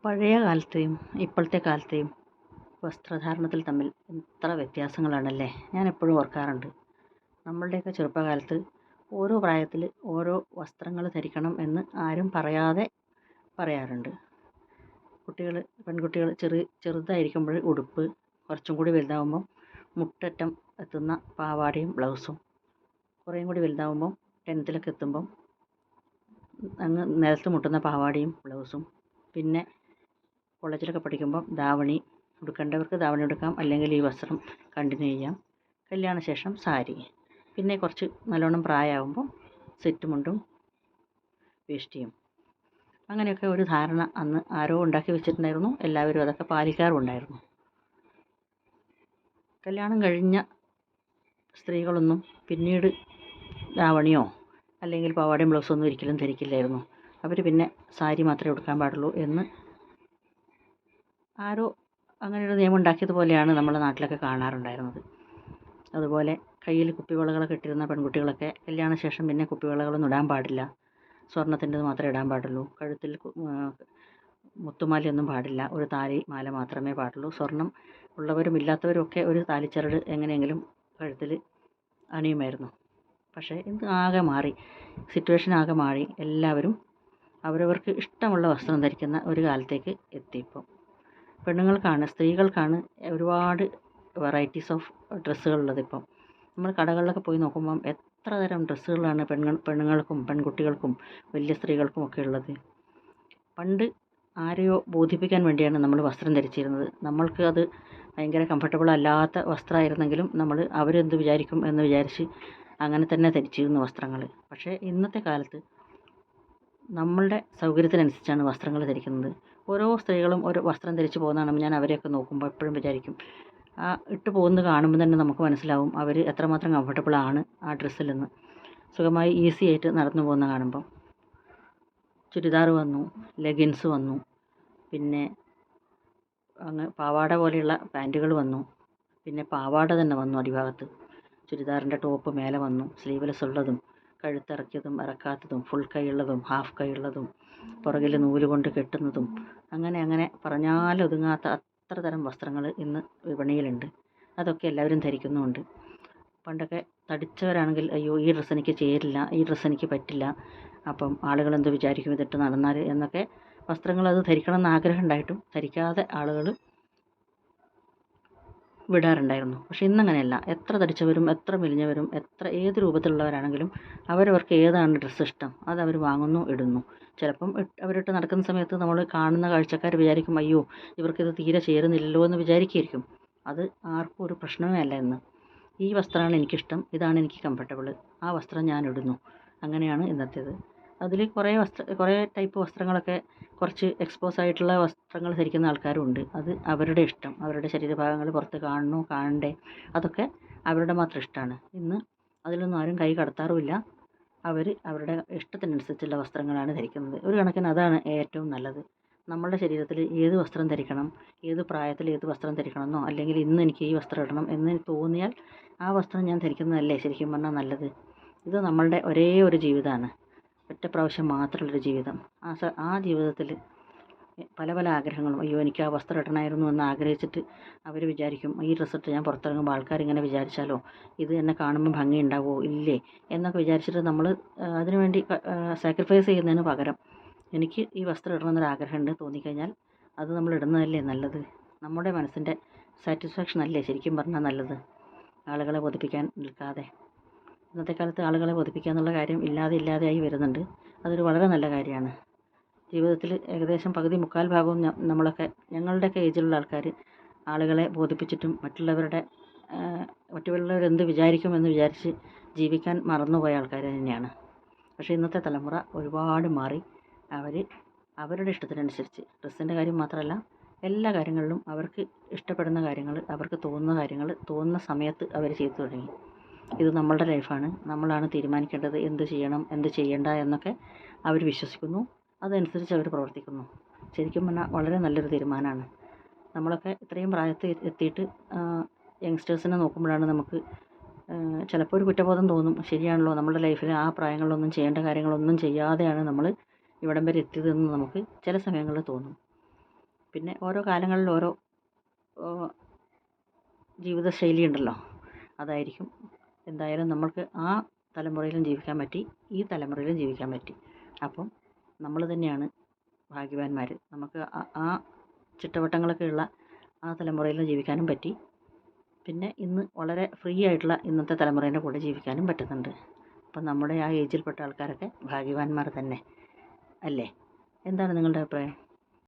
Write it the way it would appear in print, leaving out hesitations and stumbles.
പഴയ കാലത്തെയും ഇപ്പോഴത്തെ കാലത്തെയും വസ്ത്രധാരണത്തിൽ തമ്മിൽ എത്ര വ്യത്യാസങ്ങളാണല്ലേ. ഞാൻ എപ്പോഴും ഓർക്കാറുണ്ട്. നമ്മളുടെയൊക്കെ ചെറുപ്പകാലത്ത് ഓരോ പ്രായത്തിൽ ഓരോ വസ്ത്രങ്ങൾ ധരിക്കണം എന്ന് ആരും പറയാതെ പറയാറുണ്ട്. പെൺകുട്ടികൾ ചെറുതായിരിക്കുമ്പോൾ ഉടുപ്പ്, കുറച്ചും കൂടി വലുതാവുമ്പം മുട്ടറ്റം എത്തുന്ന പാവാടയും ബ്ലൗസും, കുറേയും കൂടി വലുതാവുമ്പം 10th എത്തുമ്പം അങ്ങ് നിലത്ത് മുട്ടുന്ന പാവാടയും ബ്ലൗസും, പിന്നെ കോളേജിലൊക്കെ പഠിക്കുമ്പം ധാവണി ഉടുക്കേണ്ടവർക്ക് ധാവണി ഉടുക്കാം, അല്ലെങ്കിൽ ഈ വസ്ത്രം കണ്ടിന്യൂ ചെയ്യാം. കല്യാണശേഷം സാരി, പിന്നെ കുറച്ച് നല്ലോണം പ്രായമാകുമ്പോൾ സെറ്റ് മുണ്ടും വേഷ്ടിയും. അങ്ങനെയൊക്കെ ഒരു ധാരണ അന്ന് ആരോ ഉണ്ടാക്കി വെച്ചിട്ടുണ്ടായിരുന്നു. എല്ലാവരും അതൊക്കെ പാലിക്കാറുണ്ടായിരുന്നു. കല്യാണം കഴിഞ്ഞ സ്ത്രീകളൊന്നും പിന്നീട് ധാവണിയോ അല്ലെങ്കിൽ പാവാടയും ബ്ലൗസൊന്നും ഒരിക്കലും ധരിക്കില്ലായിരുന്നു. അവർ പിന്നെ സാരി മാത്രമേ ഉടുക്കാൻ പാടുള്ളൂ എന്ന് ആരോ അങ്ങനെ ഒരു നിയമം ഉണ്ടാക്കിയതുപോലെയാണ് നമ്മുടെ നാട്ടിലൊക്കെ കാണാറുണ്ടായിരുന്നത്. അതുപോലെ കയ്യിൽ കുപ്പിവളകളൊക്കെ ഇട്ടിരുന്ന പെൺകുട്ടികളൊക്കെ കല്യാണശേഷം പിന്നെ കുപ്പിവളകളൊന്നും ഇടാൻ പാടില്ല, സ്വർണത്തിൻ്റെത് മാത്രമേ ഇടാൻ പാടുള്ളൂ. കഴുത്തിൽ മുത്തുമാലയൊന്നും പാടില്ല, ഒരു താലി മാല മാത്രമേ പാടുള്ളൂ. സ്വർണം ഉള്ളവരും ഇല്ലാത്തവരും ഒക്കെ ഒരു താലിച്ചരട് എങ്ങനെയെങ്കിലും കഴുത്തിൽ അണിയുമായിരുന്നു. പക്ഷേ ഇത് ആകെ മാറി, സിറ്റുവേഷൻ ആകെ മാറി. എല്ലാവരും അവരവർക്ക് ഇഷ്ടമുള്ള വസ്ത്രം ധരിക്കുന്ന ഒരു കാലത്തേക്ക് എത്തിയിപ്പോൾ. സ്ത്രീകൾക്കാണ് ഒരുപാട് വെറൈറ്റീസ് ഓഫ് ഡ്രസ്സുകളുള്ളത്. ഇപ്പം നമ്മൾ കടകളിലൊക്കെ പോയി നോക്കുമ്പം എത്ര തരം ഡ്രസ്സുകളാണ് പെണ്ണുങ്ങൾക്കും പെൺകുട്ടികൾക്കും വലിയ സ്ത്രീകൾക്കും ഒക്കെ ഉള്ളത്. പണ്ട് ആരെയോ ബോധിപ്പിക്കാൻ വേണ്ടിയാണ് നമ്മൾ വസ്ത്രം ധരിച്ചിരുന്നത്. നമ്മൾക്ക് അത് ഭയങ്കര കംഫർട്ടബിൾ അല്ലാത്ത വസ്ത്രമായിരുന്നെങ്കിലും നമ്മൾ അവരെന്ത് വിചാരിക്കും എന്ന് വിചാരിച്ച് അങ്ങനെ തന്നെ ധരിച്ചിരുന്നു വസ്ത്രങ്ങൾ. പക്ഷേ ഇന്നത്തെ കാലത്ത് നമ്മളുടെ സൗകര്യത്തിനനുസരിച്ചാണ് വസ്ത്രങ്ങൾ ധരിക്കുന്നത്. ഓരോ സ്ത്രീകളും ഒരു വസ്ത്രം ധരിച്ച് പോകുന്നതാണ് ഞാൻ അവരെയൊക്കെ നോക്കുമ്പോൾ എപ്പോഴും വിചാരിക്കും, ആ ഇട്ട് പോകുന്നത് കാണുമ്പോൾ തന്നെ നമുക്ക് മനസ്സിലാവും അവർ എത്രമാത്രം കംഫർട്ടബിൾ ആണ് ആ ഡ്രസ്സിലെന്ന്. സുഖമായി ഈസി ആയിട്ട് നടന്നു പോകുന്ന കാണുമ്പം. ചുരിദാർ വന്നു, ലെഗിൻസ് വന്നു, പിന്നെ അങ്ങ് പാവാട പോലെയുള്ള പാൻറ്റുകൾ വന്നു, പിന്നെ പാവാട തന്നെ വന്നു അടിഭാഗത്ത്. ചുരിദാറിൻ്റെ ടോപ്പ് മേലെ വന്നു, സ്ലീവ്ലെസ് ഉള്ളതും കഴുത്തിറക്കിയതും ഇറക്കാത്തതും, ഫുൾ കൈയുള്ളതും ഹാഫ് കൈയുള്ളതും, പുറകിൽ നൂല് കൊണ്ട് കെട്ടുന്നതും, അങ്ങനെ പറഞ്ഞാലൊതുങ്ങാത്ത അത്ര തരം വസ്ത്രങ്ങൾ ഇന്ന് വിപണിയിലുണ്ട്. അതൊക്കെ എല്ലാവരും ധരിക്കുന്നുമുണ്ട്. പണ്ടൊക്കെ തടിച്ചവരാണെങ്കിൽ അയ്യോ ഈ ഡ്രസ്സ് എനിക്ക് ചേരില്ല, ഈ ഡ്രസ്സ് എനിക്ക് പറ്റില്ല, അപ്പം ആളുകൾ എന്ത് വിചാരിക്കും ഇതിട്ട് നടന്നാൽ എന്നൊക്കെ വസ്ത്രങ്ങൾ അത് ധരിക്കണം എന്ന് ആഗ്രഹം ഉണ്ടായിട്ടും ധരിക്കാതെ ആളുകൾ വിടാറുണ്ടായിരുന്നു. പക്ഷേ ഇന്നങ്ങനെയല്ല. എത്ര തടിച്ചവരും എത്ര മെലിഞ്ഞവരും ഏത് രൂപത്തിലുള്ളവരാണെങ്കിലും അവരവർക്ക് ഏതാണ് ഡ്രസ്സ് ഇഷ്ടം അതവർ വാങ്ങുന്നു, ഇടുന്നു. ചിലപ്പം അവരിട്ട് നടക്കുന്ന സമയത്ത് നമ്മൾ കാണുന്ന കാഴ്ചക്കാർ വിചാരിക്കും അയ്യോ ഇവർക്കിത് തീരെ ചേരുന്നില്ലല്ലോ എന്ന് വിചാരിക്കുമായിരിക്കും. അത് ആർക്കും ഒരു പ്രശ്നമേ അല്ല ഇന്ന്. ഈ വസ്ത്രമാണ് എനിക്കിഷ്ടം, ഇതാണ് എനിക്ക് കംഫർട്ടബിൾ, ആ വസ്ത്രം ഞാൻ ഇടുന്നു. അങ്ങനെയാണ് ഇന്നത്തേത്. അതിൽ കുറേ ടൈപ്പ് വസ്ത്രങ്ങളൊക്കെ കുറച്ച് എക്സ്പോസ് ആയിട്ടുള്ള വസ്ത്രങ്ങൾ ധരിക്കുന്ന ആൾക്കാരും ഉണ്ട്. അത് അവരുടെ ഇഷ്ടം, അവരുടെ ശരീരഭാഗങ്ങൾ പുറത്ത് കാണണോ കാണണ്ടേ അതൊക്കെ അവരുടെ മാത്രം ഇഷ്ടമാണ്. ഇന്ന് അതിലൊന്നും ആരും കൈ കടത്താറുമില്ല. അവർ അവരുടെ ഇഷ്ടത്തിനനുസരിച്ചുള്ള വസ്ത്രങ്ങളാണ് ധരിക്കുന്നത്. ഒരു കണക്കിന് അതാണ് ഏറ്റവും നല്ലത്. നമ്മളുടെ ശരീരത്തിൽ ഏത് വസ്ത്രം ധരിക്കണം, ഏത് പ്രായത്തിൽ ഏത് വസ്ത്രം ധരിക്കണമെന്നോ അല്ലെങ്കിൽ ഇന്ന് എനിക്ക് ഈ വസ്ത്രം ഇടണം എന്ന് തോന്നിയാൽ ആ വസ്ത്രം ഞാൻ ധരിക്കുന്നതല്ലേ ശരിക്കും പറഞ്ഞാൽ നല്ലത്. ഇത് നമ്മളുടെ ഒരേ ഒരു ജീവിതമാണ്, ഒറ്റ പ്രാവശ്യം മാത്രമുള്ളൊരു ജീവിതം. ആ ജീവിതത്തിൽ പല പല ആഗ്രഹങ്ങളും, അയ്യോ എനിക്ക് ആ വസ്ത്രം ഇടണമായിരുന്നു എന്ന് ആഗ്രഹിച്ചിട്ട് അവർ വിചാരിക്കും ഈ ഡ്രസ്സ് ഇട്ട് ഞാൻ പുറത്തിറങ്ങുമ്പോൾ ആൾക്കാരിങ്ങനെ വിചാരിച്ചാലോ, ഇത് എന്നെ കാണുമ്പോൾ ഭംഗി ഉണ്ടാവുമോ ഇല്ലേ എന്നൊക്കെ വിചാരിച്ചിട്ട് നമ്മൾ അതിനുവേണ്ടി സാക്രിഫൈസ് ചെയ്യുന്നതിന് പകരം എനിക്ക് ഈ വസ്ത്രം ഇടണമെന്നൊരാഗ്രഹമുണ്ട് തോന്നിക്കഴിഞ്ഞാൽ അത് നമ്മൾ ഇടുന്നതല്ലേ നല്ലത്. നമ്മുടെ മനസ്സിൻ്റെ സാറ്റിസ്ഫാക്ഷൻ അല്ലേ ശരിക്കും പറഞ്ഞാൽ നല്ലത്, ആളുകളെ ബോധിപ്പിക്കാൻ നിൽക്കാതെ. ഇന്നത്തെ കാലത്ത് ആളുകളെ ബോധിപ്പിക്കുക എന്നുള്ള കാര്യം ഇല്ലാതെയായി വരുന്നുണ്ട്. അതൊരു വളരെ നല്ല കാര്യമാണ്. ജീവിതത്തിൽ ഏകദേശം പകുതി മുക്കാൽ ഭാഗവും ഞങ്ങളുടെയൊക്കെ ഏജിലുള്ള ആൾക്കാർ ആളുകളെ ബോധിപ്പിച്ചിട്ടും മറ്റുള്ളവരെന്ത് വിചാരിക്കുമെന്ന് വിചാരിച്ച് ജീവിക്കാൻ മറന്നുപോയ ആൾക്കാർ തന്നെയാണ്. പക്ഷേ ഇന്നത്തെ തലമുറ ഒരുപാട് മാറി. അവരുടെ ഇഷ്ടത്തിനനുസരിച്ച് ഡ്രസ്സിൻ്റെ കാര്യം മാത്രമല്ല എല്ലാ കാര്യങ്ങളിലും അവർക്ക് ഇഷ്ടപ്പെടുന്ന കാര്യങ്ങൾ, അവർക്ക് തോന്നുന്ന കാര്യങ്ങൾ തോന്നുന്ന സമയത്ത് അവർ ചെയ്തു തുടങ്ങി. ഇത് നമ്മളുടെ ലൈഫാണ്, നമ്മളാണ് തീരുമാനിക്കേണ്ടത് എന്ത് ചെയ്യണം എന്ത് ചെയ്യേണ്ട എന്നൊക്കെ അവർ വിശ്വസിക്കുന്നു. അതനുസരിച്ച് അവർ പ്രവർത്തിക്കുന്നു. ശരിക്കും പറഞ്ഞാൽ വളരെ നല്ലൊരു തീരുമാനമാണ്. നമ്മളൊക്കെ ഇത്രയും പ്രായത്തിൽ എത്തിയിട്ട് യങ്സ്റ്റേഴ്സിനെ നോക്കുമ്പോഴാണ് നമുക്ക് ചിലപ്പോൾ ഒരു കുറ്റബോധം തോന്നും. ശരിയാണല്ലോ, നമ്മുടെ ലൈഫിൽ ആ പ്രായങ്ങളിലൊന്നും ചെയ്യേണ്ട കാര്യങ്ങളൊന്നും ചെയ്യാതെയാണ് നമ്മൾ ഇവിടം വരെ എത്തിയതെന്ന് നമുക്ക് ചില സമയങ്ങളിൽ തോന്നും. പിന്നെ ഓരോ കാലങ്ങളിൽ ഓരോ ജീവിതശൈലി ഉണ്ടല്ലോ, അതായിരിക്കും. എന്തായാലും നമ്മൾക്ക് ആ തലമുറയിലും ജീവിക്കാൻ പറ്റി, ഈ തലമുറയിലും ജീവിക്കാൻ പറ്റി. അപ്പം നമ്മൾ തന്നെയാണ് ഭാഗ്യവാന്മാർ. നമുക്ക് ആ ചിട്ടവട്ടങ്ങളൊക്കെ ഉള്ള ആ തലമുറയിലും ജീവിക്കാനും പറ്റി. പിന്നെ ഇന്ന് വളരെ ഫ്രീ ആയിട്ടുള്ള ഇന്നത്തെ തലമുറേൻ്റെ കൂടെ ജീവിക്കാനും പറ്റുന്നുണ്ട്. അപ്പം നമ്മുടെ ആ ഏജിൽപ്പെട്ട ആൾക്കാരൊക്കെ ഭാഗ്യവാന്മാർ തന്നെ അല്ലേ? എന്താണ് നിങ്ങളുടെ അഭിപ്രായം?